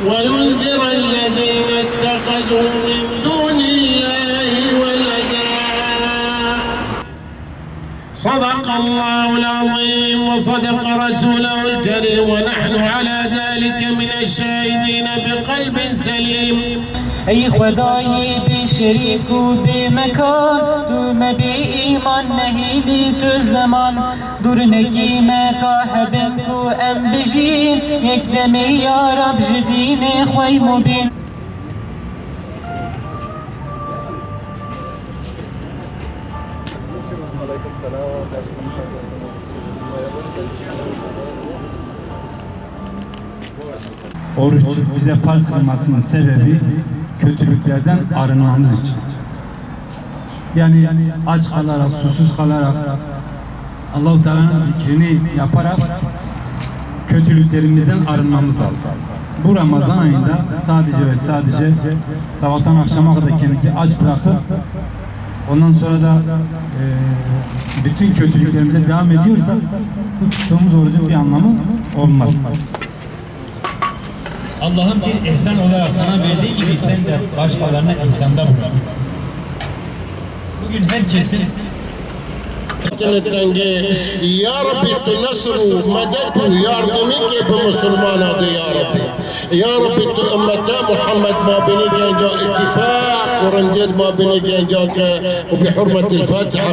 وينذر الذين اتخذوا من دون الله ولدا. صدق الله العظيم وصدق رسوله الكريم ونحن على ذلك من الشاهدين بقلب سليم. ای خدای بی شریک و بی مکان، تو مبی ایمان نهیدی تو زمان، دور نکی متاحبن کو ام بجین، یک دمی یا رب جدین خوی مبین. Oruç bize farz kılmasının sebebi kötülüklerden arınmamız için. Yani aç kalarak, susuz kalarak, Allah-u Teala'nın zikrini yaparak kötülüklerimizden arınmamız lazım. Bu Ramazan ayında sadece ve sadece sabahtan akşama kadar kendimizi aç bırakıp ondan sonra da bütün kötülüklerimize devam ediyorsak bu tuttuğumuz orucun bir anlamı olmaz. Allah'ın bir ihsan olarak sana verdiği gibi sen de başkalarına ihsanda bulun. Bugün herkesin Ya Rabbi nasru medet yardımı gibi Müslüman adı Ya Rabbi. Ya Rabbi ümmete Muhammed ma beni genca ittifak ve rencid ma beni genca ve bi hurmetil Fatiha.